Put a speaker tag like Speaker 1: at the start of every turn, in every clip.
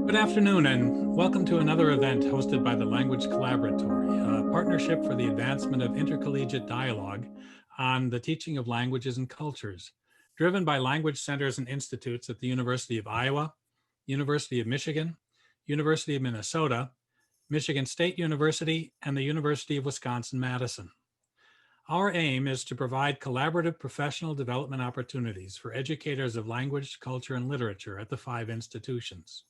Speaker 1: Good afternoon and welcome to another event hosted by the Language Collaboratory, a partnership for the advancement of intercollegiate dialogue on the teaching of languages and cultures, driven by language centers and institutes at the University of Iowa, University of Michigan, University of Minnesota, Michigan State University, and the University of Wisconsin-Madison. Our aim is to provide collaborative professional development opportunities for educators of language, culture, and literature at the 5 institutions.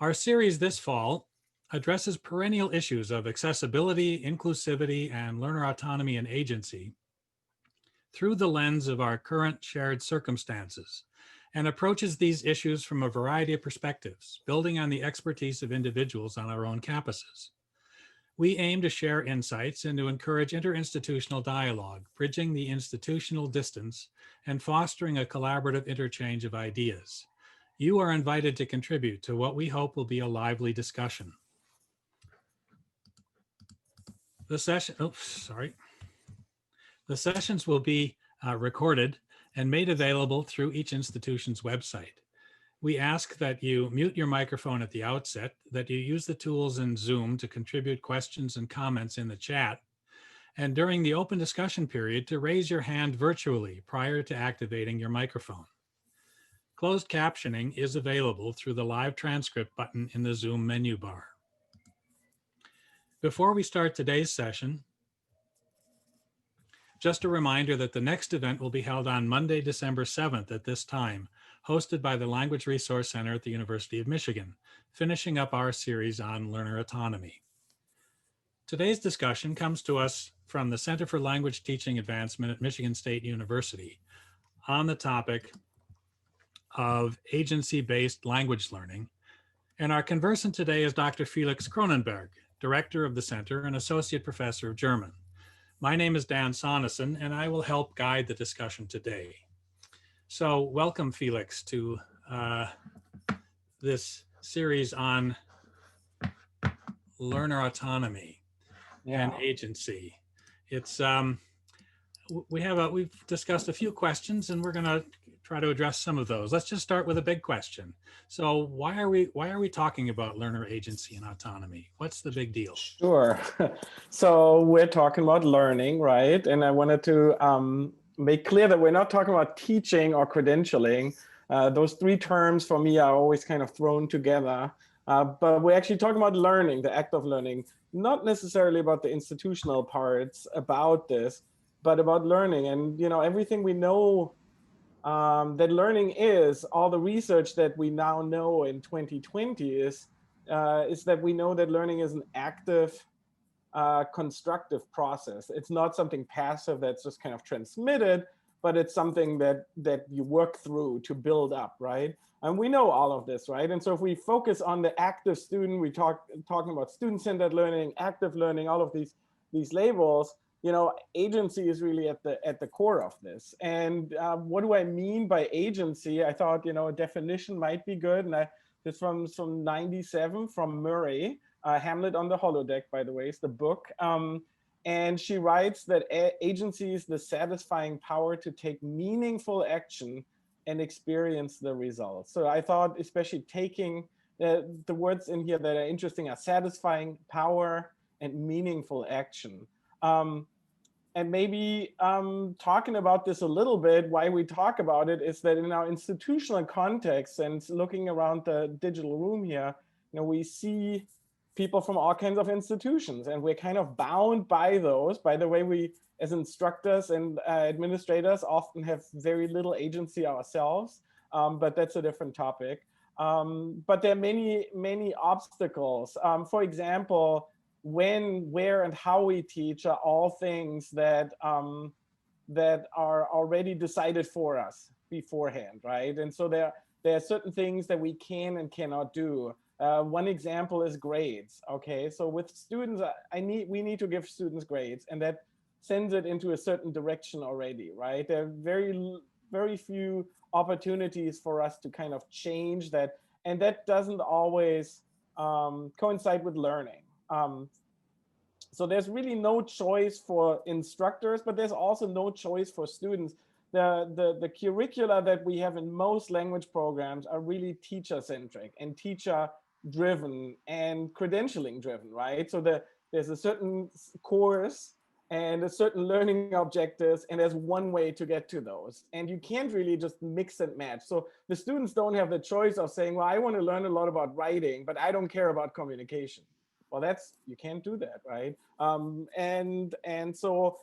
Speaker 1: Our series this fall addresses perennial issues of accessibility, inclusivity, and learner autonomy and agency through the lens of our current shared circumstances, and approaches these issues from a variety of perspectives, building on the expertise of individuals on our own campuses. We aim to share insights and to encourage interinstitutional dialogue, bridging the institutional distance and fostering a collaborative interchange of ideas. You are invited to contribute to what we hope will be a lively discussion. The sessions will be recorded and made available through each institution's website. We ask that you mute your microphone at the outset, that you use the tools in Zoom to contribute questions and comments in the chat, and during the open discussion period to raise your hand virtually prior to activating your microphone. Closed captioning is available through the live transcript button in the Zoom menu bar. Before we start today's session, just a reminder that the next event will be held on Monday, December 7th at this time, hosted by the Language Resource Center at the University of Michigan, finishing up our series on learner autonomy. Today's discussion comes to us from the Center for Language Teaching Advancement at Michigan State University on the topic of agency-based language learning. And our conversant today is Dr. Felix Kronenberg, Director of the Center and Associate Professor of German. My name is Dan Sonneson, and I will help guide the discussion today. So welcome, Felix, to this series on learner autonomy and agency. It's we've discussed a few questions, and we're going to try to address some of those. Let's just start with a big question. So why are we talking about learner agency and autonomy? What's the big deal?
Speaker 2: Sure. So we're talking about learning, right? And I wanted to make clear that we're not talking about teaching or credentialing. Those 3 terms for me are always kind of thrown together. But we're actually talking about learning, the act of learning, not necessarily about the institutional parts about this, but about learning. And everything we know that learning is, all the research that we now know in 2020 is that we know that learning is an active, constructive process. It's not something passive that's just kind of transmitted, but it's something that you work through to build up, right? And we know all of this, right? And so if we focus on the active student, we talking about student-centered learning, active learning, all of these labels. Agency is really at the core of this. And what do I mean by agency? I thought, a definition might be good. And this from 97 from Murray, Hamlet on the Holodeck, by the way, is the book. And she writes that agency is the satisfying power to take meaningful action and experience the results. So I thought, especially taking the words in here that are interesting are satisfying power and meaningful action. And maybe talking about this a little bit, why we talk about it is that in our institutional context and looking around the digital room here, we see people from all kinds of institutions, and we're kind of bound by those. By the way, we as instructors and administrators often have very little agency ourselves, but that's a different topic. But there are many obstacles. For example, when, where, and how we teach are all things that are already decided for us beforehand, right? And so there are certain things that we can and cannot do. One example is grades. Okay, so with students, we need to give students grades, and that sends it into a certain direction already, right? There are very few opportunities for us to kind of change that, and that doesn't always coincide with learning. So there's really no choice for instructors, but there's also no choice for students. The curricula that we have in most language programs are really teacher-centric and teacher driven and credentialing driven, right? So there's a certain course and a certain learning objectives, and there's one way to get to those. And you can't really just mix and match. So the students don't have the choice of saying, well, I want to learn a lot about writing, but I don't care about communication. Well, you can't do that, right? And so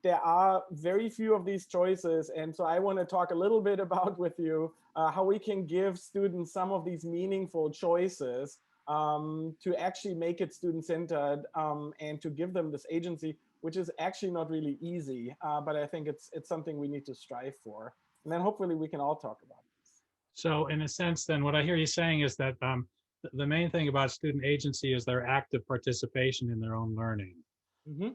Speaker 2: there are very few of these choices. And so I want to talk a little bit about with you how we can give students some of these meaningful choices to actually make it student-centered and to give them this agency, which is actually not really easy, but I think it's something we need to strive for. And then hopefully we can all talk about this.
Speaker 1: So in a sense, then what I hear you saying is that the main thing about student agency is their active participation in their own learning.
Speaker 2: Mm-hmm.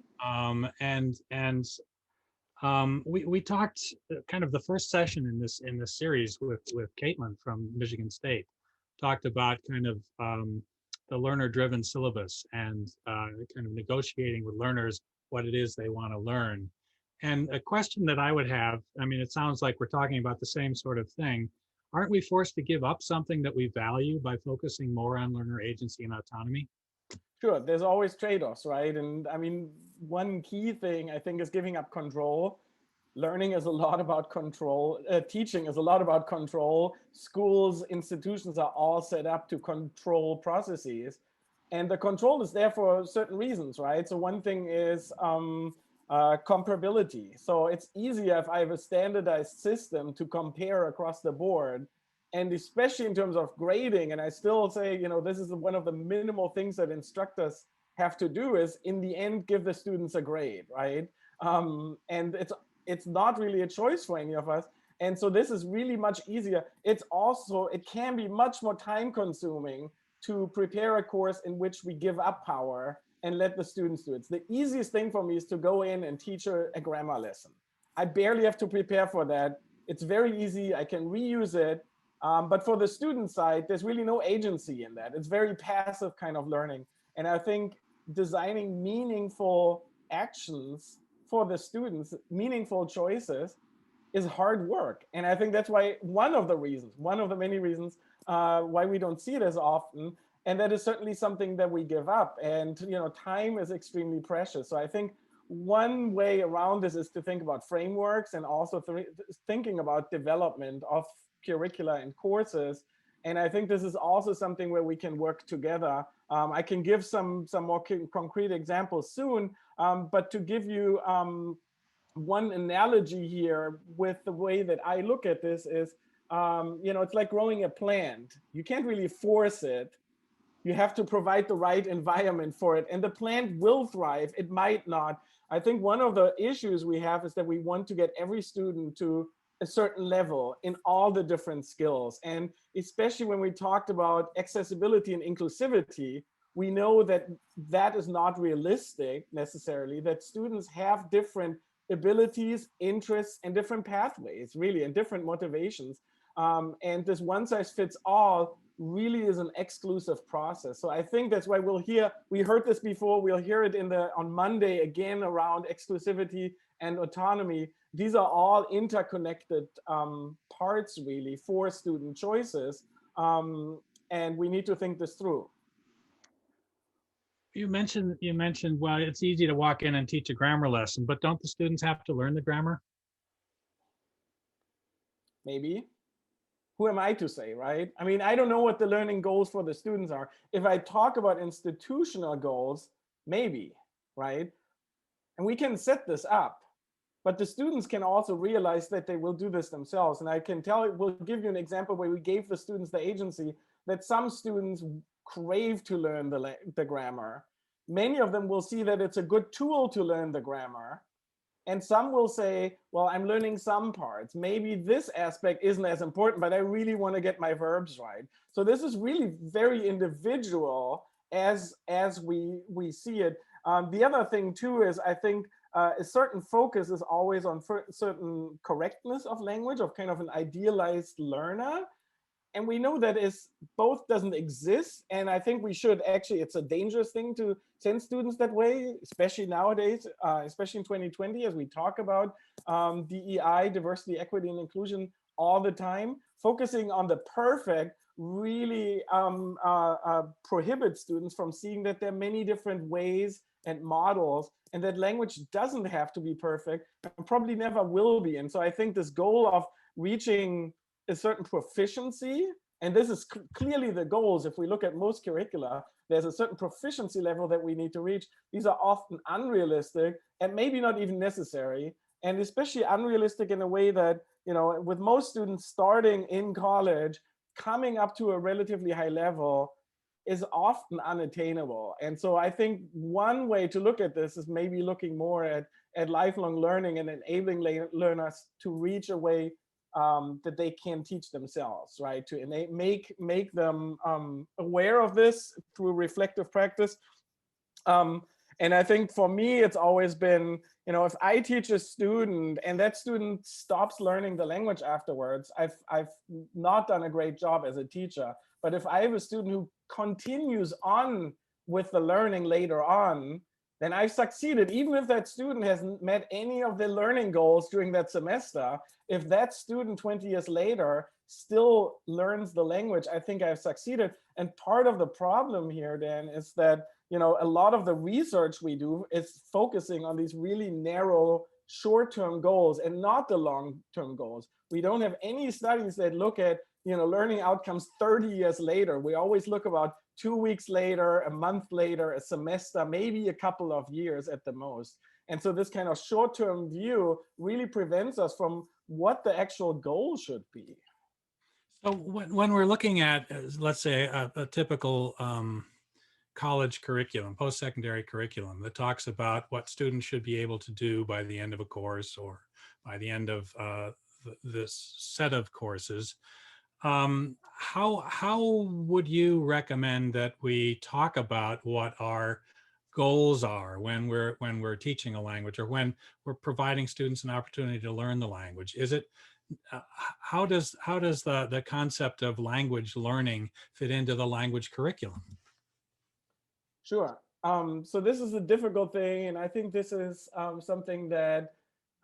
Speaker 1: We talked kind of the first session in this series with Caitlin from Michigan State, talked about kind of the learner-driven syllabus and kind of negotiating with learners what it is they want to learn. And a question that I would have, I mean, it sounds like we're talking about the same sort of thing. Aren't we forced to give up something that we value by focusing more on learner agency and autonomy?
Speaker 2: Sure, there's always trade-offs, right? And I mean, one key thing I think is giving up control. Learning is a lot about control. Teaching is a lot about control. Schools, institutions are all set up to control processes. And the control is there for certain reasons, right? So one thing is comparability. So it's easier if I have a standardized system to compare across the board. And especially in terms of grading, and I still say, you know, this is one of the minimal things that instructors have to do is in the end, give the students a grade, right? And it's not really a choice for any of us. And so this is really much easier. It can be much more time consuming to prepare a course in which we give up power and let the students do it. The easiest thing for me is to go in and teach a grammar lesson. I barely have to prepare for that. It's very easy. I can reuse it. But for the student side, there's really no agency in that. It's very passive kind of learning. And I think designing meaningful actions for the students, meaningful choices, is hard work. And I think that's why one of the many reasons why we don't see it as often. And that is certainly something that we give up. And you know, time is extremely precious. So I think one way around this is to think about frameworks and also thinking about development of curricula and courses. And I think this is also something where we can work together. I can give some more concrete examples soon, but to give you one analogy here with the way that I look at this is, you know, it's like growing a plant. You can't really force it. You have to provide the right environment for it, and the plant will thrive. It might not. I think one of the issues we have is that we want to get every student to a certain level in all the different skills. And especially when we talked about accessibility and inclusivity, we know that that is not realistic necessarily, that students have different abilities, interests, and different pathways, really, and different motivations. And this one size fits all really is an exclusive process. So I think that's why we heard this before, we'll hear it on Monday again around exclusivity and autonomy. These are all interconnected parts really for student choices. And we need to think this through.
Speaker 1: You mentioned, well, it's easy to walk in and teach a grammar lesson, but don't the students have to learn the grammar?
Speaker 2: Maybe. Who am I to say, right? I mean, I don't know what the learning goals for the students are. If I talk about institutional goals, maybe, right? And we can set this up, but the students can also realize that they will do this themselves. And I can we'll give you an example where we gave the students the agency that some students crave to learn the grammar. Many of them will see that it's a good tool to learn the grammar. And some will say, well, I'm learning some parts. Maybe this aspect isn't as important, but I really want to get my verbs right. So this is really very individual as we see it. The other thing too is I think a certain focus is always on certain correctness of language, of kind of an idealized learner. And we know that both doesn't exist. And I think we should actually, it's a dangerous thing to send students that way, especially nowadays, especially in 2020, as we talk about DEI, diversity, equity, and inclusion all the time. Focusing on the perfect really prohibits students from seeing that there are many different ways and models, and that language doesn't have to be perfect and probably never will be. And so I think this goal of reaching a certain proficiency, and this is clearly the goals. If we look at most curricula, there's a certain proficiency level that we need to reach. These are often unrealistic and maybe not even necessary, and especially unrealistic in a way that, you know, with most students starting in college, coming up to a relatively high level is often unattainable. And so I think one way to look at this is maybe looking more at lifelong learning and enabling learners to reach a way that they can teach themselves, right? To make them aware of this through reflective practice. And I think for me, it's always been, you know, if I teach a student and that student stops learning the language afterwards, I've not done a great job as a teacher. But if I have a student who continues on with the learning later on, then I've succeeded. Even if that student hasn't met any of the learning goals during that semester, if that student 20 years later still learns the language, I think I've succeeded. And part of the problem here then is that, you know, a lot of the research we do is focusing on these really narrow short-term goals and not the long-term goals. We don't have any studies that look at, you know, learning outcomes 30 years later. We always look about 2 weeks later, a month later, a semester, maybe a couple of years at the most. And so this kind of short-term view really prevents us from what the actual goal should be.
Speaker 1: So when we're looking at, let's say, a typical college curriculum, post-secondary curriculum that talks about what students should be able to do by the end of a course or by the end of this set of courses, how would you recommend that we talk about what our goals are when we're teaching a language or when we're providing students an opportunity to learn the language? Is it how does the concept of language learning fit into the language curriculum?
Speaker 2: Sure. So this is a difficult thing, and I think this is something that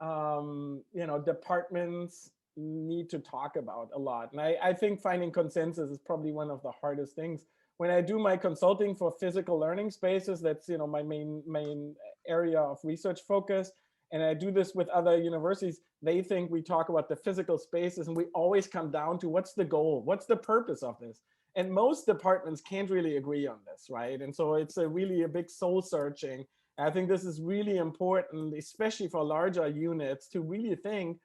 Speaker 2: you know, departments need to talk about a lot. And I think finding consensus is probably one of the hardest things. When I do my consulting for physical learning spaces, that's, you know, my main area of research focus. And I do this with other universities. They think we talk about the physical spaces, and we always come down to what's the goal, what's the purpose of this. And most departments can't really agree on this, right? And so it's really a big soul searching. I think this is really important, especially for larger units, to really think,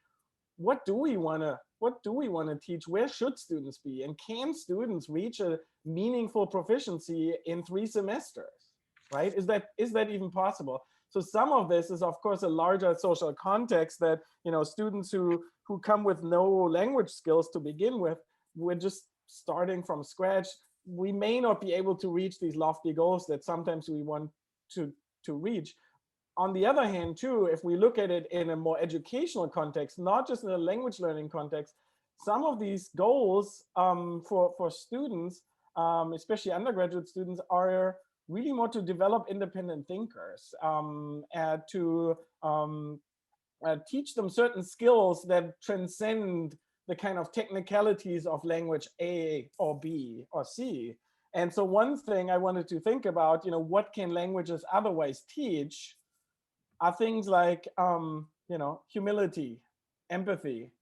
Speaker 2: what do we want to teach? Where should students be? And can students reach a meaningful proficiency in 3 semesters, right? Is that even possible? So some of this is, of course, a larger social context that, you know, students who come with no language skills to begin with, we're just starting from scratch. We may not be able to reach these lofty goals that sometimes we want to reach. On the other hand, too, if we look at it in a more educational context, not just in a language learning context, some of these goals for students, especially undergraduate students, are really more to develop independent thinkers, to teach them certain skills that transcend the kind of technicalities of language A or B or C. And so one thing I wanted to think about, you know, what can languages otherwise teach, are things like, you know, humility, empathy,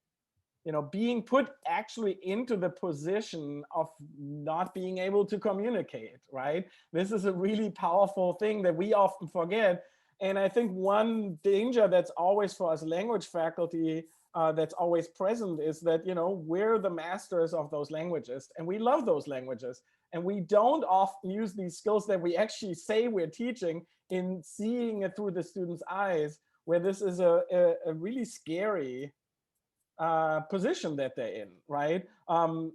Speaker 2: you know, being put actually into the position of not being able to communicate, right? This is a really powerful thing that we often forget. And I think one danger that's always for us language faculty that's always present is that, you know, we're the masters of those languages and we love those languages. And we don't often use these skills that we actually say we're teaching in seeing it through the student's eyes, where this is a really scary position that they're in, right?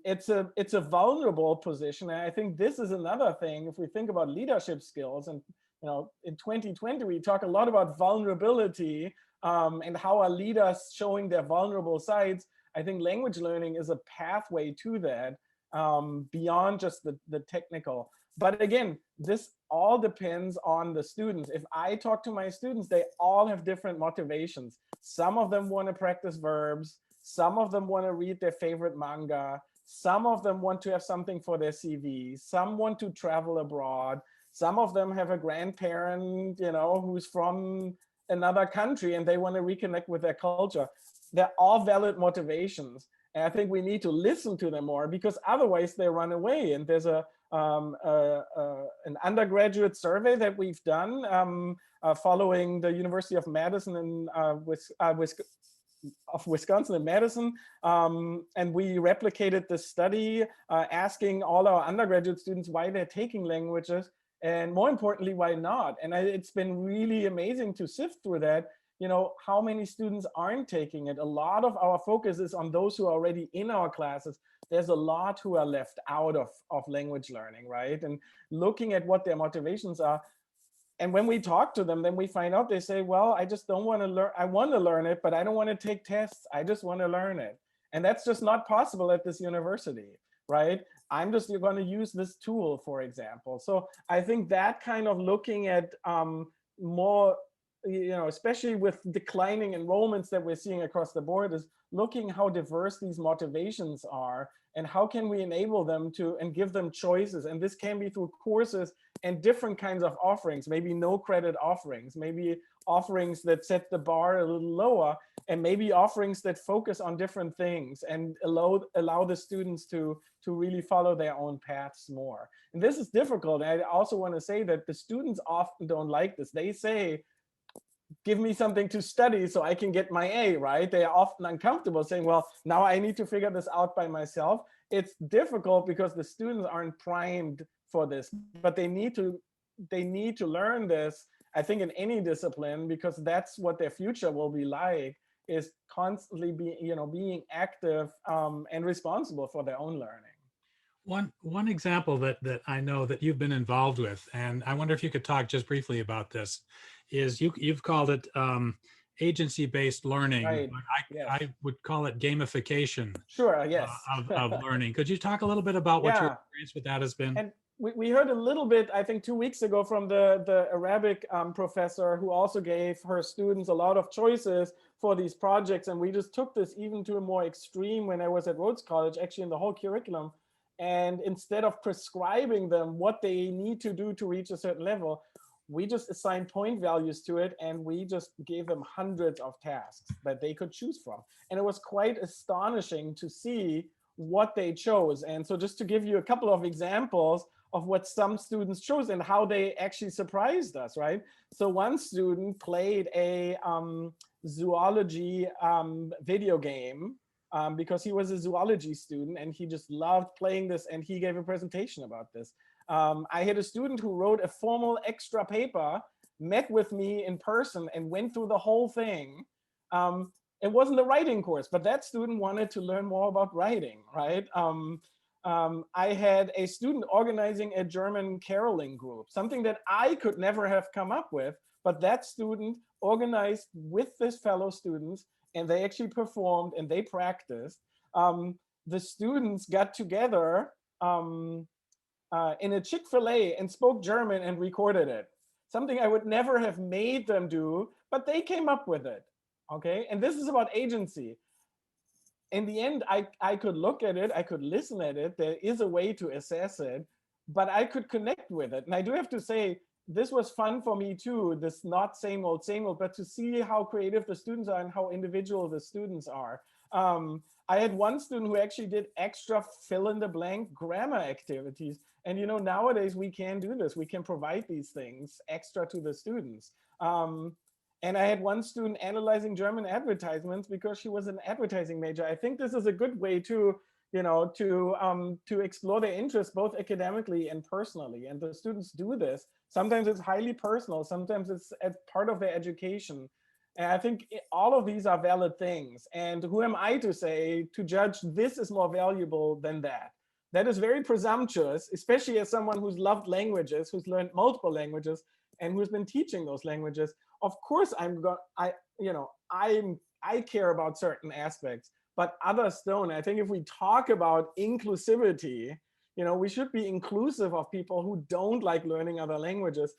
Speaker 2: It's a vulnerable position. And I think this is another thing, if we think about leadership skills, and, you know, in 2020, we talk a lot about vulnerability and how are leaders showing their vulnerable sides. I think language learning is a pathway to that, beyond just the technical. But again, this all depends on the students. If I talk to my students, they all have different motivations. Some of them want to practice verbs. Some of them want to read their favorite manga. Some of them want to have something for their CV. Some want to travel abroad. Some of them have a grandparent, who's from another country and they want to reconnect with their culture. They're all valid motivations. And I think we need to listen to them more, because otherwise they run away. And there's an undergraduate survey that we've done following the University of Madison and Wisconsin and Madison. And we replicated the study asking all our undergraduate students why they're taking languages, and more importantly, why not? And it's been really amazing to sift through that, how many students aren't taking it. A lot of our focus is on those who are already in our classes. There's a lot who are left out of language learning, right? And looking at what their motivations are. And when we talk to them, then we find out they say, well, I just don't want to learn. I want to learn it, but I don't want to take tests. I just want to learn it. And that's just not possible at this university, right? I'm just going to use this tool, for example. So I think that kind of looking at more, especially with declining enrollments that we're seeing across the board, is looking how diverse these motivations are and how can we enable them to and give them choices. And this can be through courses and different kinds of offerings, maybe no credit offerings, maybe offerings that set the bar a little lower, and maybe offerings that focus on different things and allow the students to really follow their own paths more. And this is difficult. And I also want to say that the students often don't like this. They say, give me something to study so I can get my A, right? They are often uncomfortable saying, well, now I need to figure this out by myself. It's difficult because the students aren't primed for this, but they need to learn this, I think, in any discipline, because that's what their future will be like, is constantly being active and responsible for their own learning.
Speaker 1: One example that I know that you've been involved with, and I wonder if you could talk just briefly about this, is you've called it agency-based learning.
Speaker 2: Right.
Speaker 1: Yes. I would call it gamification.
Speaker 2: Sure. Yes.
Speaker 1: Of learning. Could you talk a little bit about what your experience with that has been?
Speaker 2: And we heard a little bit, I think 2 weeks ago, from the Arabic professor, who also gave her students a lot of choices for these projects. And we just took this even to a more extreme when I was at Rhodes College, actually in the whole curriculum. And instead of prescribing them what they need to do to reach a certain level, we just assigned point values to it, and we just gave them hundreds of tasks that they could choose from. And it was quite astonishing to see what they chose. And so just to give you a couple of examples of what some students chose and how they actually surprised us, right? So one student played a zoology video game because he was a zoology student and he just loved playing this, and he gave a presentation about this. I had a student who wrote a formal extra paper, met with me in person, and went through the whole thing. It wasn't a writing course, but that student wanted to learn more about writing, right? I had a student organizing a German caroling group, something that I could never have come up with, but that student organized with his fellow students, and they actually performed and they practiced. The students got together in a Chick-fil-A and spoke German and recorded it. Something I would never have made them do, but they came up with it, okay? And this is about agency. In the end, I could look at it, I could listen at it, there is a way to assess it, but I could connect with it. And I do have to say, this was fun for me too, this not same old, but to see how creative the students are and how individual the students are. I had one student who actually did extra fill-in-the-blank grammar activities. And nowadays we can do this. We can provide these things extra to the students. And I had one student analyzing German advertisements because she was an advertising major. I think this is a good way to explore their interests both academically and personally. And the students do this. Sometimes it's highly personal. Sometimes it's as part of their education. And I think all of these are valid things. And who am I to say, to judge this is more valuable than that? That is very presumptuous, especially as someone who's loved languages, who's learned multiple languages, and who's been teaching those languages. Of course, I care about certain aspects, but others don't. I think if we talk about inclusivity, We should be inclusive of people who don't like learning other languages.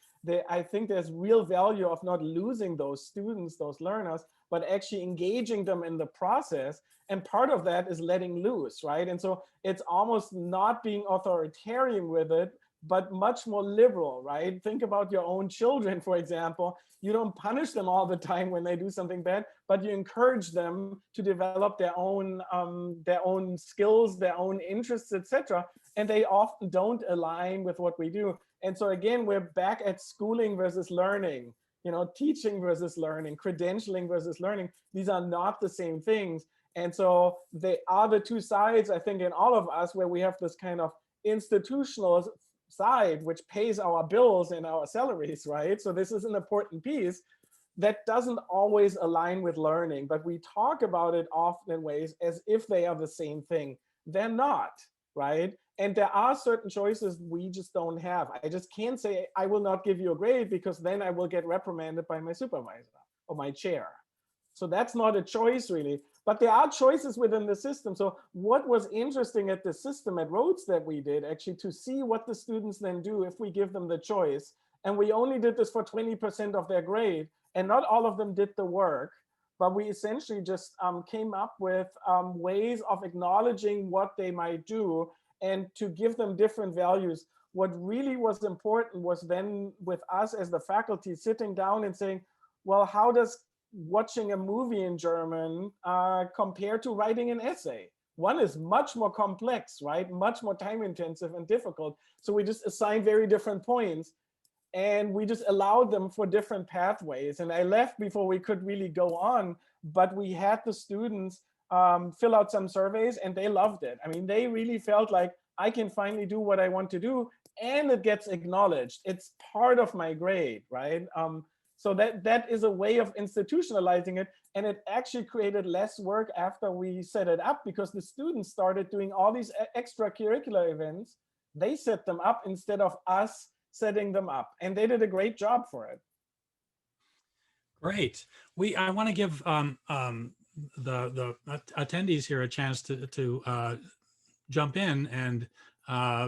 Speaker 2: I think there's real value of not losing those students, those learners, but actually engaging them in the process. And part of that is letting loose, right? And so it's almost not being authoritarian with it, but much more liberal, right? Think about your own children, for example. You don't punish them all the time when they do something bad, but you encourage them to develop their own skills, their own interests, etc. And they often don't align with what we do. And so again, we're back at schooling versus learning, teaching versus learning, credentialing versus learning. These are not the same things. And so they are the two sides, I think, in all of us, where we have this kind of institutional side, which pays our bills and our salaries, right? So this is an important piece that doesn't always align with learning, but we talk about it often in ways as if they are the same thing. They're not, right? And there are certain choices we just don't have. I just can't say, I will not give you a grade because then I will get reprimanded by my supervisor or my chair. So that's not a choice really, but there are choices within the system. So what was interesting at the system at Rhodes that we did actually to see what the students then do if we give them the choice. And we only did this for 20% of their grade, and not all of them did the work, but we essentially just came up with ways of acknowledging what they might do and to give them different values. What really was important was then with us as the faculty sitting down and saying, well, how does watching a movie in German compared to writing an essay? One is much more complex, right? Much more time intensive and difficult. So we just assigned very different points and we just allowed them for different pathways. And I left before we could really go on, but we had the students fill out some surveys and they loved it. I mean, they really felt like I can finally do what I want to do and it gets acknowledged. It's part of my grade, right? So that is a way of institutionalizing it. And it actually created less work after we set it up because the students started doing all these extracurricular events. They set them up instead of us setting them up. And they did a great job for it.
Speaker 1: Great. I want to give the attendees here a chance to jump in and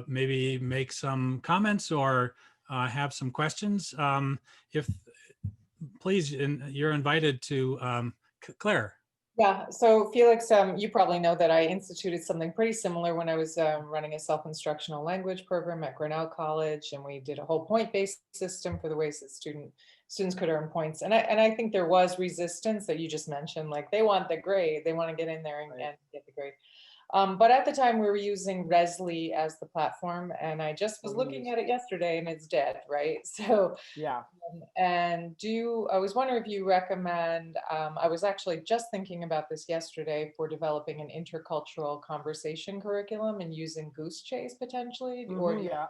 Speaker 1: maybe make some comments or have some questions. Please, you're invited to Claire.
Speaker 3: Yeah, so Felix, you probably know that I instituted something pretty similar when I was running a self-instructional language program at Grinnell College, and we did a whole point-based system for the ways that students could earn points. And I think there was resistance that you just mentioned, like they want the grade, they want to get in there and get the grade. But at the time we were using Resli as the platform, and I just was looking at it yesterday and it's dead, right? So
Speaker 2: yeah.
Speaker 3: And I was wondering if you recommend, I was actually just thinking about this yesterday for developing an intercultural conversation curriculum and using Goose Chase potentially, or do you have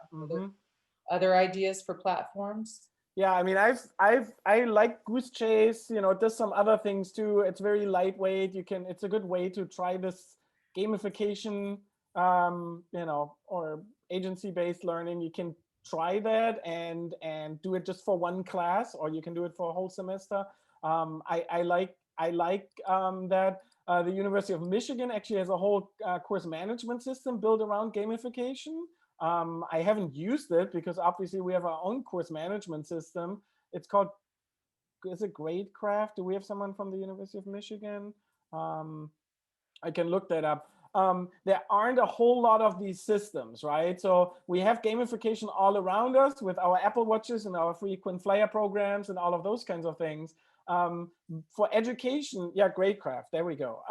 Speaker 3: other ideas for platforms?
Speaker 2: Yeah, I mean, I like Goose Chase, it does some other things too. It's very lightweight. It's a good way to try this gamification, or agency-based learning. You can try that and do it just for one class, or you can do it for a whole semester. I like that the University of Michigan actually has a whole course management system built around gamification. I haven't used it because obviously we have our own course management system. It's called, is it Gradecraft? Do we have someone from the University of Michigan? I can look that up. There aren't a whole lot of these systems, right? So we have gamification all around us with our Apple Watches and our frequent flyer programs and all of those kinds of things. For education, yeah, Gradecraft, there we go.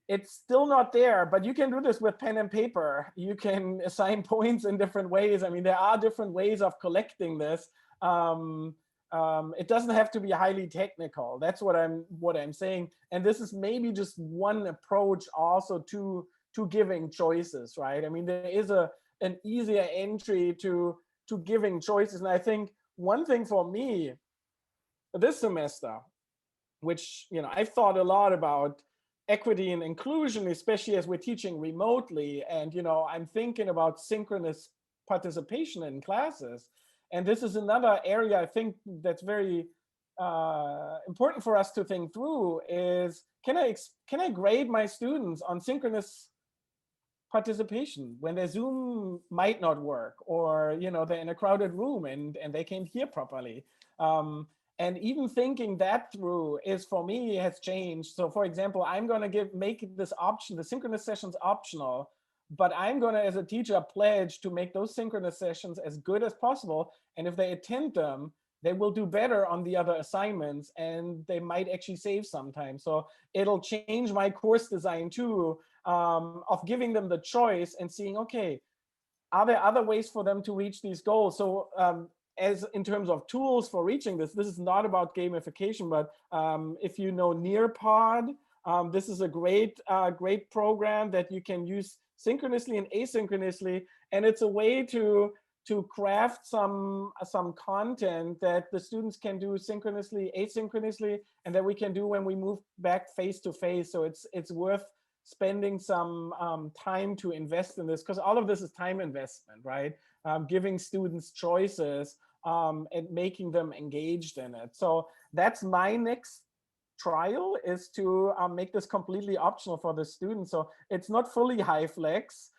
Speaker 2: It's still not there, but you can do this with pen and paper. You can assign points in different ways. I mean, there are different ways of collecting this. It doesn't have to be highly technical. That's what I'm saying. And this is maybe just one approach also to giving choices, right? I mean, there is an easier entry to giving choices. And I think one thing for me this semester, which I've thought a lot about equity and inclusion, especially as we're teaching remotely, and I'm thinking about synchronous participation in classes. And this is another area I think that's very important for us to think through is, can I grade my students on synchronous participation when their Zoom might not work, or they're in a crowded room and they can't hear properly. And even thinking that through is, for me, has changed. So for example, I'm going to make this option, the synchronous sessions, optional, but I'm going to, as a teacher, pledge to make those synchronous sessions as good as possible. And if they attend them, they will do better on the other assignments, and they might actually save some time. So it'll change my course design too, of giving them the choice and seeing, okay, are there other ways for them to reach these goals? So as in terms of tools for reaching this is not about gamification, but if you know Nearpod, this is a great program that you can use synchronously and asynchronously, and it's a way to craft some content that the students can do synchronously, asynchronously, and that we can do when we move back face to face. So it's worth spending some time to invest in this, because all of this is time investment, right? Giving students choices and making them engaged in it. So that's my next trial, is to make this completely optional for the students. So it's not fully high flex.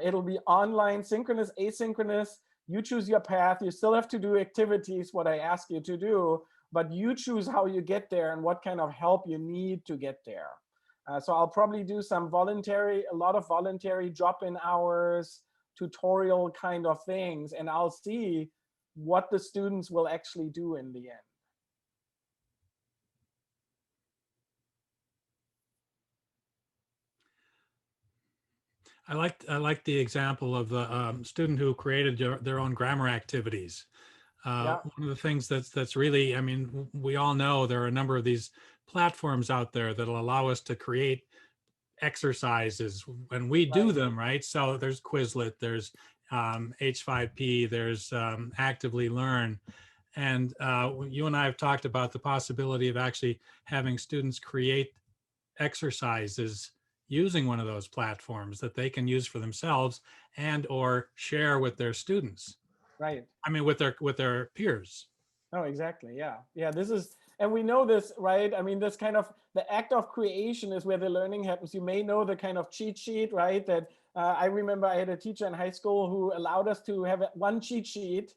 Speaker 2: It'll be online, synchronous, asynchronous. You choose your path. You still have to do activities, what I ask you to do, but you choose how you get there and what kind of help you need to get there. So I'll probably do a lot of voluntary drop-in hours, tutorial kind of things, and I'll see what the students will actually do in the end.
Speaker 1: I like the example of the student who created their own grammar activities.
Speaker 2: Yeah.
Speaker 1: One of the things that's really, I mean, we all know there are a number of these platforms out there that'll allow us to create exercises when we do them, right? So there's Quizlet, there's H5P, there's Actively Learn. And you and I have talked about the possibility of actually having students create exercises using one of those platforms that they can use for themselves and or share with their students.
Speaker 2: Right.
Speaker 1: I mean, with their peers.
Speaker 2: Oh, exactly. Yeah. Yeah. This is, and we know this, right? I mean, this kind of, the act of creation is where the learning happens. You may know the kind of cheat sheet, right? That I remember I had a teacher in high school who allowed us to have one cheat sheet,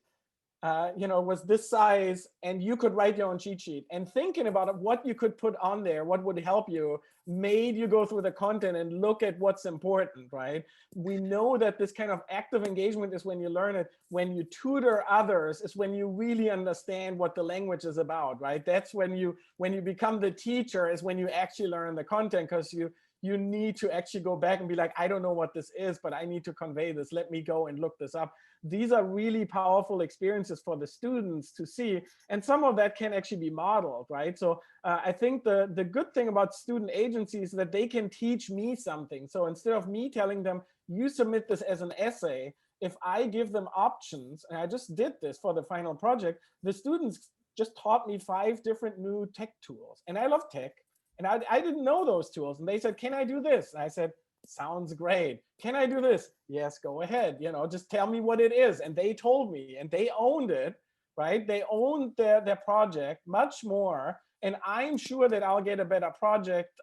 Speaker 2: was this size, and you could write your own cheat sheet. And thinking about what you could put on there, what would help you, made you go through the content and look at what's important, right? We know that this kind of active engagement is when you learn it. When you tutor others is when you really understand what the language is about, right? That's when you become the teacher, is when you actually learn the content, because you need to actually go back and be like, I don't know what this is, but I need to convey this. Let me go and look this up. These are really powerful experiences for the students to see. And some of that can actually be modeled, right? So I think the good thing about student agency is that they can teach me something. So instead of me telling them, you submit this as an essay, if I give them options, and I just did this for the final project, the students just taught me 5 different new tech tools. And I love tech. And I didn't know those tools. And they said, can I do this? And I said, sounds great. Can I do this? Yes, go ahead. Just tell me what it is. And they told me, and they owned it, right? They owned their project much more. And I'm sure that I'll get a better project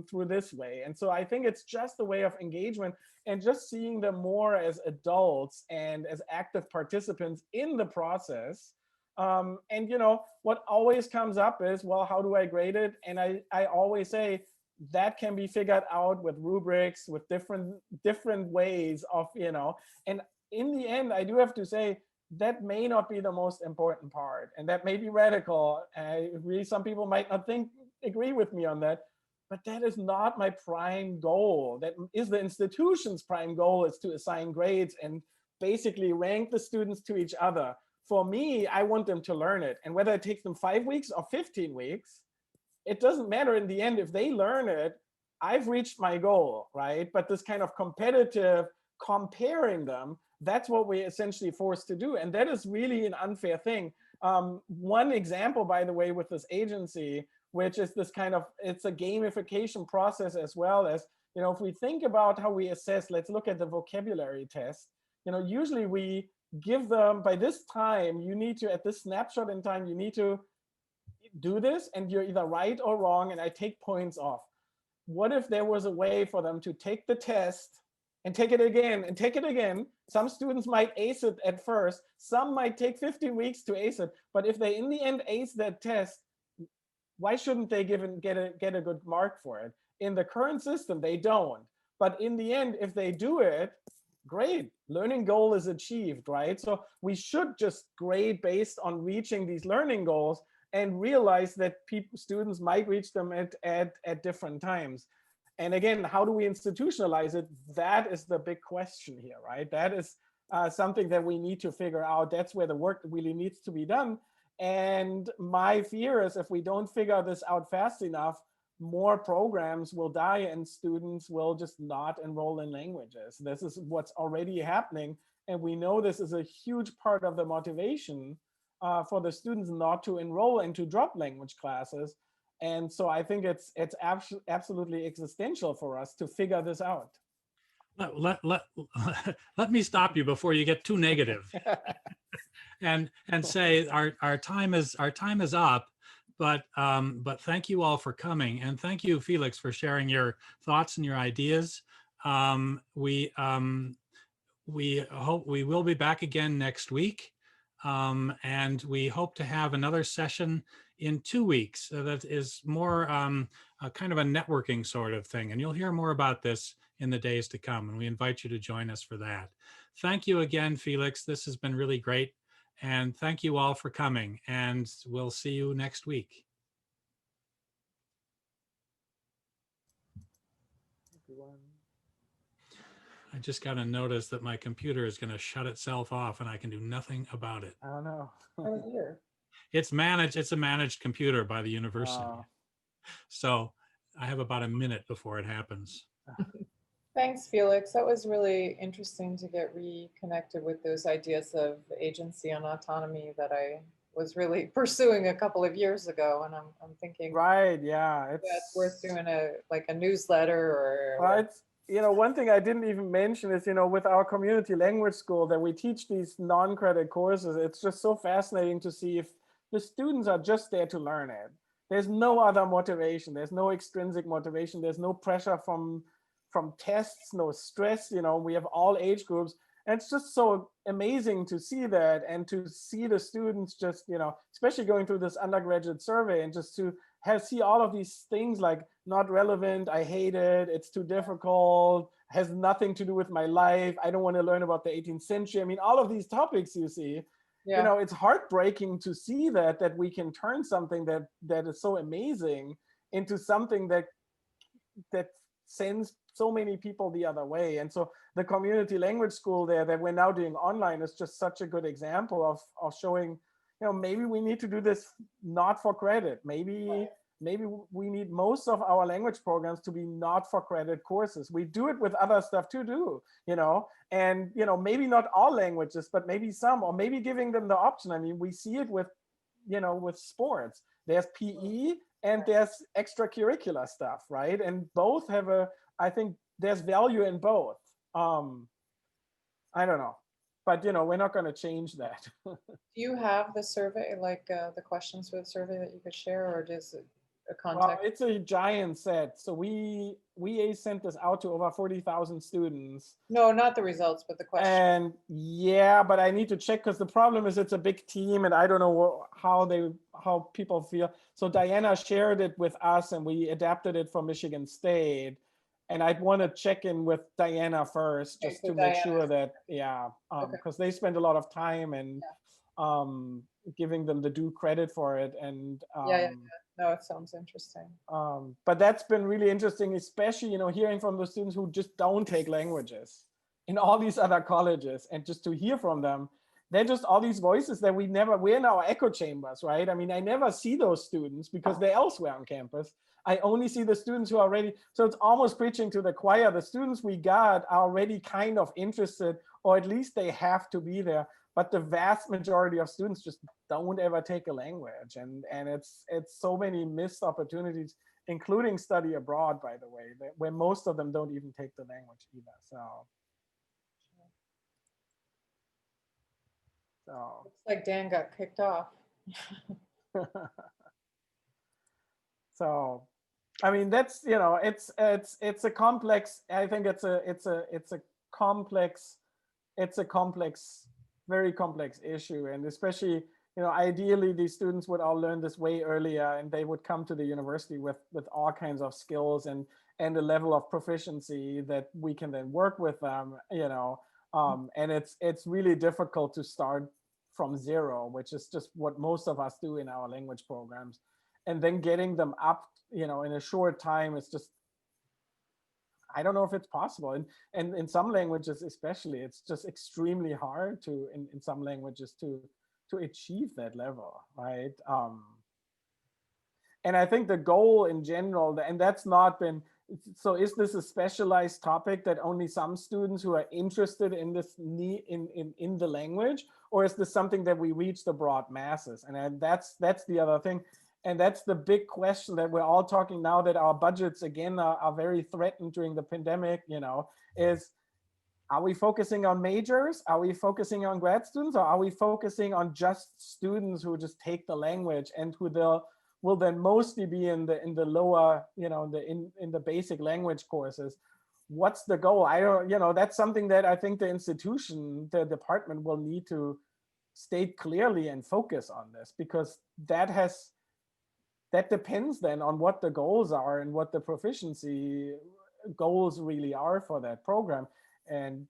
Speaker 2: through this way. And so I think it's just a way of engagement and just seeing them more as adults and as active participants in the process. And what always comes up is, well, how do I grade it? And I always say that can be figured out with rubrics, with different ways of, and in the end, I do have to say that may not be the most important part, and that may be radical. I agree, some people might not agree with me on that, but that is not my prime goal. That is the institution's prime goal, is to assign grades and basically rank the students to each other. For me, I want them to learn it. And whether it takes them 5 weeks or 15 weeks, it doesn't matter in the end. If they learn it, I've reached my goal, right? But this kind of competitive comparing them, that's what we're essentially forced to do. And that is really an unfair thing. One example, by the way, with this agency, which is this kind of, it's a gamification process as well as, if we think about how we assess, let's look at the vocabulary test. Usually we give them, by this time, you need to, at this snapshot in time, you need to do this, and you're either right or wrong, and I take points off. What if there was a way for them to take the test and take it again and take it again. Some students might ace it at first. Some might take 15 weeks to ace it. But if they in the end ace that test, why shouldn't they get a good mark for it? In the current system, they don't. But in the end, if they do it, great, learning goal is achieved, right? So we should just grade based on reaching these learning goals and realize that students might reach them at different times. And again, how do we institutionalize it? That is the big question here, right? That is something that we need to figure out. That's where the work really needs to be done. And my fear is if we don't figure this out fast enough, more programs will die and students will just not enroll in languages. This is what's already happening. And we know this is a huge part of the motivation for the students not to enroll and to drop language classes. And so I think it's absolutely existential for us to figure this out.
Speaker 1: Let me stop you before you get too negative and say our time is up. But thank you all for coming, and thank you, Felix, for sharing your thoughts and your ideas. We hope we will be back again next week, and we hope to have another session in 2 weeks that is more a kind of a networking sort of thing, and you'll hear more about this in the days to come, and we invite you to join us for that. Thank you again, Felix. This has been really great. And thank you all for coming, and we'll see you next week. I just got a notice that my computer is going to shut itself off and I can do nothing about it.
Speaker 2: I don't know.
Speaker 3: Oh, dear.
Speaker 1: It's managed. It's a managed computer by the university. So I have about a minute before it happens.
Speaker 3: Thanks, Felix. That was really interesting to get reconnected with those ideas of agency and autonomy that I was really pursuing a couple of years ago. And I'm thinking,
Speaker 2: right, yeah,
Speaker 3: it's worth doing a newsletter or.
Speaker 2: Right. One thing I didn't even mention is, with our community language school that we teach these non-credit courses, it's just so fascinating to see if the students are just there to learn it. There's no other motivation. There's no extrinsic motivation. There's no pressure from tests, no stress. We have all age groups. And it's just so amazing to see that and to see the students just, especially going through this undergraduate survey and just to see all of these things like not relevant, I hate it, it's too difficult, has nothing to do with my life, I don't want to learn about the 18th century. I mean, all of these topics you see, it's heartbreaking to see that we can turn something that is so amazing into something that sends so many people the other way. And so the community language school there that we're now doing online is just such a good example of showing, maybe we need to do this not for credit. Maybe we need most of our language programs to be not for credit courses. We do it with other stuff too, and maybe not all languages, but maybe some, or maybe giving them the option. I mean, we see it with sports. There's PE and there's extracurricular stuff, right? And both have I think there's value in both. I don't know, but we're not going to change that.
Speaker 3: Do you have the survey, the questions for the survey that you could share, or does it a contact?
Speaker 2: Well, it's a giant set. So we sent this out to over 40,000 students.
Speaker 3: No, not the results, but the questions.
Speaker 2: And yeah, but I need to check because the problem is it's a big team and I don't know how people feel. So Diana shared it with us and we adapted it for Michigan State. And I'd want to check in with Diana first just to make sure that, because they spend a lot of time and giving them the due credit for it. And
Speaker 3: no, it sounds interesting.
Speaker 2: But that's been really interesting, especially, hearing from the students who just don't take languages in all these other colleges, and just to hear from them. They're just all these voices that we're in our echo chambers, right? I mean, I never see those students because they're elsewhere on campus. I only see the students who are already, so it's almost preaching to the choir. The students we got are already kind of interested, or at least they have to be there. But the vast majority of students just don't ever take a language. And it's so many missed opportunities, including study abroad, by the way, where most of them don't even take the language either. So.
Speaker 3: Looks like Dan got kicked off.
Speaker 2: So I mean, that's, you know, it's a complex, I think it's a complex, very complex issue. And especially, you know, ideally these students would all learn this way earlier and they would come to the university with all kinds of skills and a level of proficiency that we can then work with them, you know. And it's really difficult to start from zero, which is just what most of us do in our language programs. And then getting them up, you know, in a short time is just, I don't know if it's possible. And in some languages especially, it's just extremely hard to, in some languages to achieve that level, right? And I think the goal in general, and that's not been, so is this a specialized topic that only some students who are interested in this in the language, or is this something that we reach the broad masses? And that's the other thing. And that's the big question that we're all talking now that our budgets again are very threatened during the pandemic, you know, is, are we focusing on majors? Are we focusing on grad students? Or are we focusing on just students who just take the language and who will then mostly be in the lower, you know, in the basic language courses? What's the goal? I don't, you know, that's something that I think the institution, the department will need to state clearly and focus on this, because that depends then on what the goals are and what the proficiency goals really are for that program. And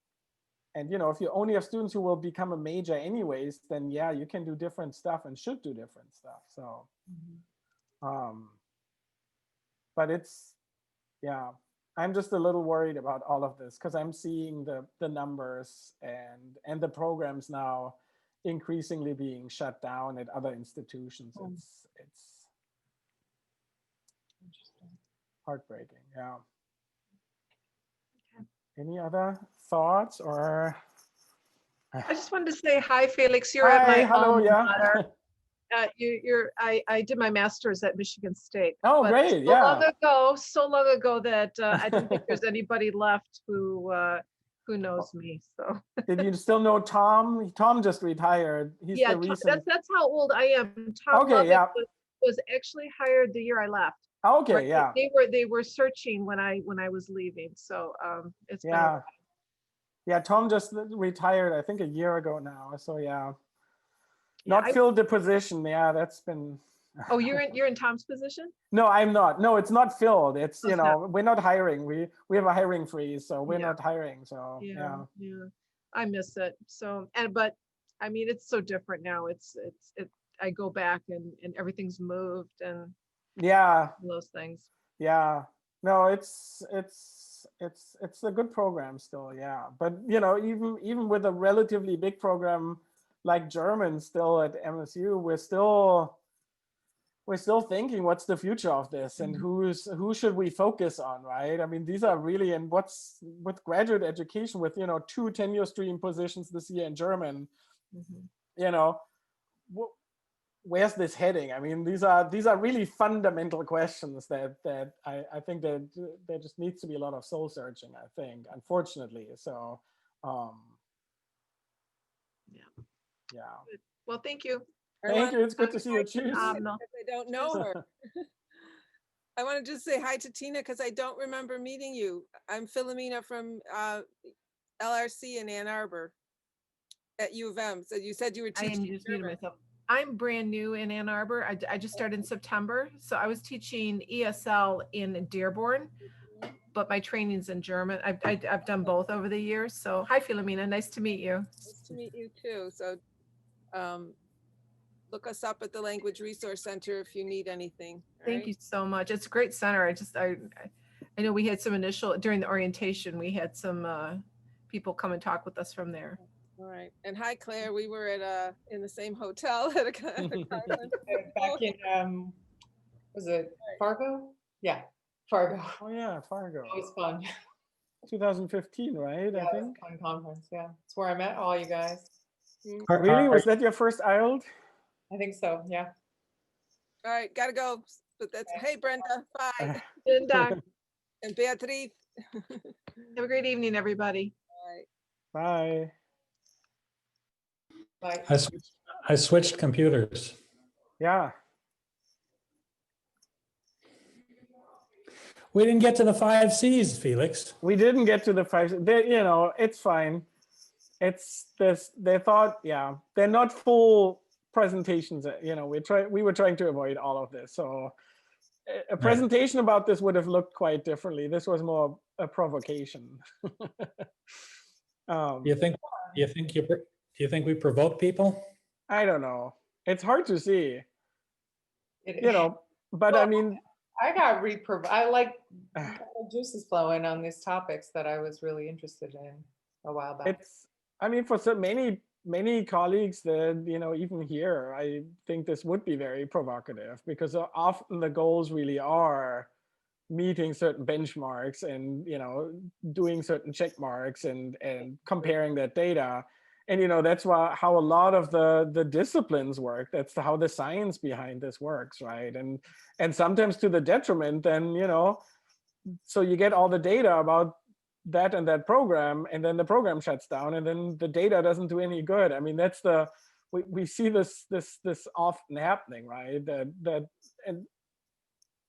Speaker 2: you know, if you only have students who will become a major anyways, then yeah, you can do different stuff and should do different stuff. So, but it's, yeah, I'm just a little worried about all of this because I'm seeing the numbers and the programs now increasingly being shut down at other institutions. It's heartbreaking. Yeah. Any other thoughts or?
Speaker 4: I just wanted to say hi, Felix. You're
Speaker 2: Hi,
Speaker 4: at my
Speaker 2: hello,
Speaker 4: alma
Speaker 2: yeah.
Speaker 4: mater. I did my master's at Michigan State.
Speaker 2: Oh,
Speaker 4: but
Speaker 2: great, yeah.
Speaker 4: So long ago that I don't think there's anybody left who knows me. So.
Speaker 2: Did you still know Tom? Tom just retired. He's
Speaker 4: Yeah,
Speaker 2: the recent.
Speaker 4: that's how old I am. Tom
Speaker 2: Okay,
Speaker 4: Lovett
Speaker 2: yeah.
Speaker 4: was actually hired the year I left.
Speaker 2: Okay,
Speaker 4: Right?
Speaker 2: yeah.
Speaker 4: They were searching when I was leaving. So it's been a while.
Speaker 2: Yeah, Tom just retired, I think a year ago now. So yeah,
Speaker 4: Yeah,
Speaker 2: not filled the position. Yeah, that's been.
Speaker 4: Oh, you're in Tom's position?
Speaker 2: No, I'm not. No, it's not filled. It's, you know, we're not hiring. We have a hiring freeze, so we're not hiring. So yeah.
Speaker 4: I miss it. So, but I mean, it's so different now. I go back and everything's moved and those things.
Speaker 2: Yeah, no, it's a good program still. Yeah, but you know, even with a relatively big program like German still at MSU, we're still thinking what's the future of this and who should we focus on, right? I mean, these are really, and what's with graduate education with, you know, 2 tenure stream positions this year in German, you know, where's this heading? I mean, these are really fundamental questions that I think that there just needs to be a lot of soul searching, I think, unfortunately. So yeah.
Speaker 4: Well, thank you.
Speaker 2: Thank you. It's good to see you. Cheers.
Speaker 5: I don't know her. I want to just say hi to Tina because I don't remember meeting you. I'm Philomena from LRC in Ann Arbor at U of M. So you said you were teaching.
Speaker 4: I am just muted myself. I'm brand new in Ann Arbor. I just started in September. So I was teaching ESL in Dearborn, but my training's in German. I've done both over the years. So hi, Philomena. Nice to meet you.
Speaker 5: Nice to meet you too. So look us up at the Language Resource Center if you need anything.
Speaker 4: Thank you so much. It's a great center. I know we had some during the orientation, we had some people come and talk with us from there.
Speaker 5: All right. And hi, Claire. We were at in the same hotel at a conference.
Speaker 3: Back in, was it Fargo? Yeah, Fargo.
Speaker 2: Oh yeah, Fargo.
Speaker 3: It was fun.
Speaker 2: 2015, right?
Speaker 3: Yeah,
Speaker 2: I think.
Speaker 3: it was a fun conference. Yeah, it's where I met all you guys.
Speaker 2: Really? Was that your first IELTS?
Speaker 3: I think so. Yeah.
Speaker 5: All right, gotta go. But that's hey, Brenda. Bye.
Speaker 4: Linda,
Speaker 5: And Beatriz.
Speaker 4: have a great evening, everybody.
Speaker 5: All right.
Speaker 2: Bye.
Speaker 3: Bye.
Speaker 1: I switched computers.
Speaker 2: Yeah.
Speaker 1: We didn't get to the 5 C's, Felix.
Speaker 2: We didn't get to the 5. It's fine. It's this. They thought, yeah, they're not full presentations. We were trying to avoid all of this. So a presentation about this would have looked quite differently. This was more a provocation.
Speaker 1: You think we provoke people?
Speaker 2: I don't know. It's hard to see,
Speaker 3: It-
Speaker 2: but
Speaker 3: Well,
Speaker 2: I mean,
Speaker 3: I got I like juices flowing on these topics that I was really interested in a while back.
Speaker 2: for so many colleagues that, even here, I think this would be very provocative, because often the goals really are meeting certain benchmarks and, doing certain check marks and comparing that data. And, that's how a lot of the disciplines work. That's how the science behind this works, right? And sometimes to the detriment, then, so you get all the data about that and that program, and then the program shuts down, and then the data doesn't do any good. I mean, that's we see this often happening, right? And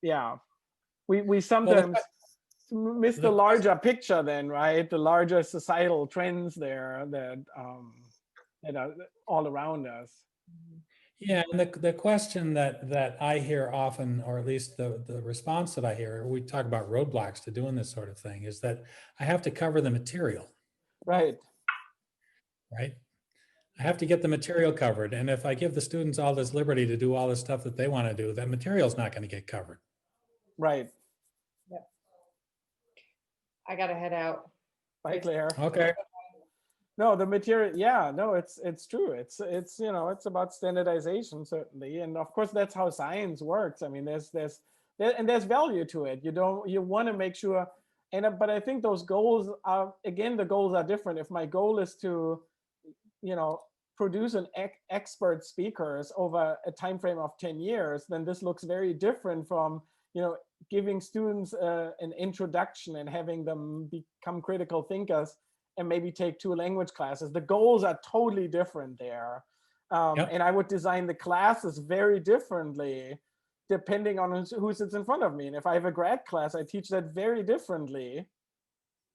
Speaker 2: yeah, we sometimes miss the larger picture then, right? The larger societal trends there that are all around us.
Speaker 1: Yeah, and the question that I hear often, or at least the response that I hear, we talk about roadblocks to doing this sort of thing, is that I have to cover the material.
Speaker 2: Right.
Speaker 1: Right. I have to get the material covered. And if I give the students all this liberty to do all the stuff that they want to do, that material is not going to get covered.
Speaker 2: Right.
Speaker 3: Yep. I got to head out.
Speaker 2: Bye, Claire.
Speaker 1: Okay.
Speaker 2: No, the material, yeah, no, it's true. It's it's about standardization, certainly. And of course, that's how science works. I mean, there's value to it. You want to make sure, but I think those goals are, again, the goals are different. If my goal is to, produce an expert speakers over a time frame of 10 years, then this looks very different from, giving students an introduction and having them become critical thinkers and maybe take 2 language classes. The goals are totally different there. And I would design the classes very differently depending on who sits in front of me. And if I have a grad class, I teach that very differently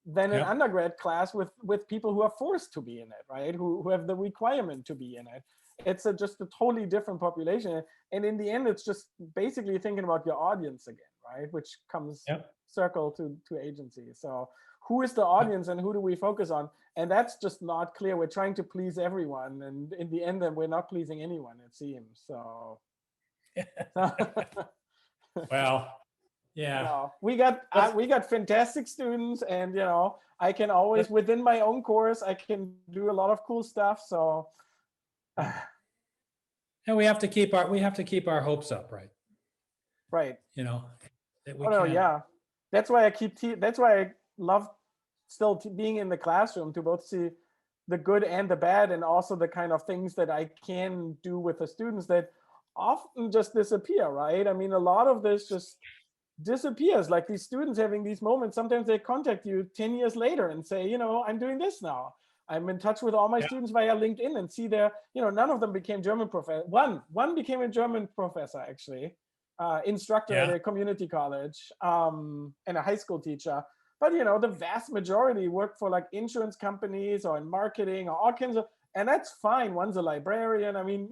Speaker 2: than an undergrad class with people who are forced to be in it, right? Who have the requirement to be in it. It's just a totally different population. And in the end, it's just basically thinking about your audience again, right? Which comes circle to agency. So who is the audience and who do we focus on? And that's just not clear. We're trying to please everyone. And in the end, then we're not pleasing anyone, it seems. So.
Speaker 1: Well, yeah.
Speaker 2: We got fantastic students, and I can always, within my own course, I can do a lot of cool stuff. So
Speaker 1: and we have to keep our hopes up, right?
Speaker 2: Right.
Speaker 1: Yeah.
Speaker 2: That's why that's why I love still being in the classroom, to both see the good and the bad, and also the kind of things that I can do with the students that often just disappear, right? I mean, a lot of this just disappears. Like these students having these moments, sometimes they contact you 10 years later and say, I'm doing this now. I'm in touch with all my students via LinkedIn, and see their, none of them became German professor. One became a German professor, actually, instructor at a community college, and a high school teacher. But, the vast majority work for like insurance companies or in marketing or all kinds of, and that's fine. One's a librarian. I mean,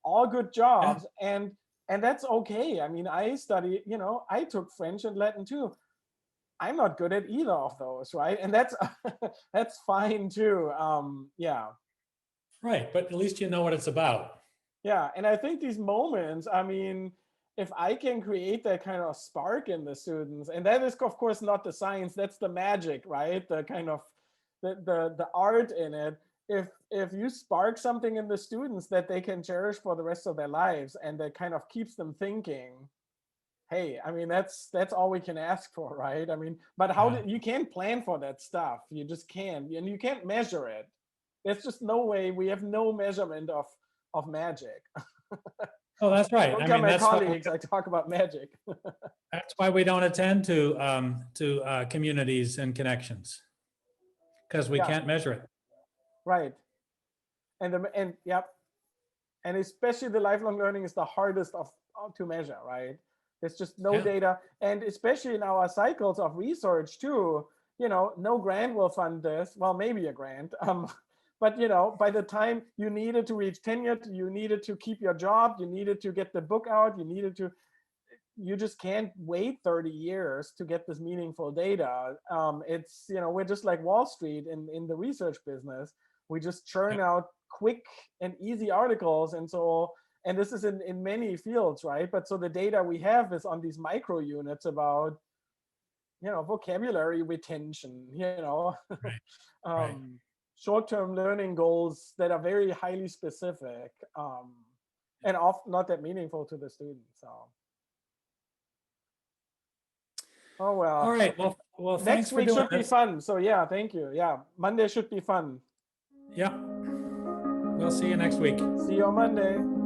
Speaker 2: all good jobs. And that's okay. I mean, I study, I took French and Latin too. I'm not good at either of those, right? And that's that's fine too.
Speaker 1: Right, but at least you know what it's about.
Speaker 2: Yeah, and I think these moments, I mean, if I can create that kind of spark in the students, and that is of course not the science, that's the magic, right? The kind of the art in it. If you spark something in the students that they can cherish for the rest of their lives, and that kind of keeps them thinking, hey, I mean, that's all we can ask for, right? I mean, but you can't plan for that stuff. You just can't, and you can't measure it. There's just no way. We have no measurement of magic.
Speaker 1: Oh, that's right.
Speaker 2: Look at my colleagues. I talk about magic.
Speaker 1: That's why we don't attend to communities and connections, because we can't measure it.
Speaker 2: Right. And especially the lifelong learning is the hardest to measure, right? There's just no
Speaker 1: Yeah.
Speaker 2: data. And especially in our cycles of research too, you know, no grant will fund this. Well, maybe a grant. But you know, by the time you needed to reach tenure, you needed to keep your job, you needed to get the book out, you just can't wait 30 years to get this meaningful data. It's, you know, we're just like Wall Street in the research business. We just churn out quick and easy articles. And so, and this is in many fields, right? But so the data we have is on these micro units about, you know, vocabulary retention, you know,
Speaker 1: Right.
Speaker 2: short-term learning goals that are very highly specific, and often not that meaningful to the student. So, oh well.
Speaker 1: All right. Well, thanks
Speaker 2: Next
Speaker 1: for
Speaker 2: week
Speaker 1: doing
Speaker 2: should be
Speaker 1: this.
Speaker 2: fun. So yeah, thank you. Yeah, Monday should be fun.
Speaker 1: Yeah. We'll see you next week.
Speaker 2: See you on Monday.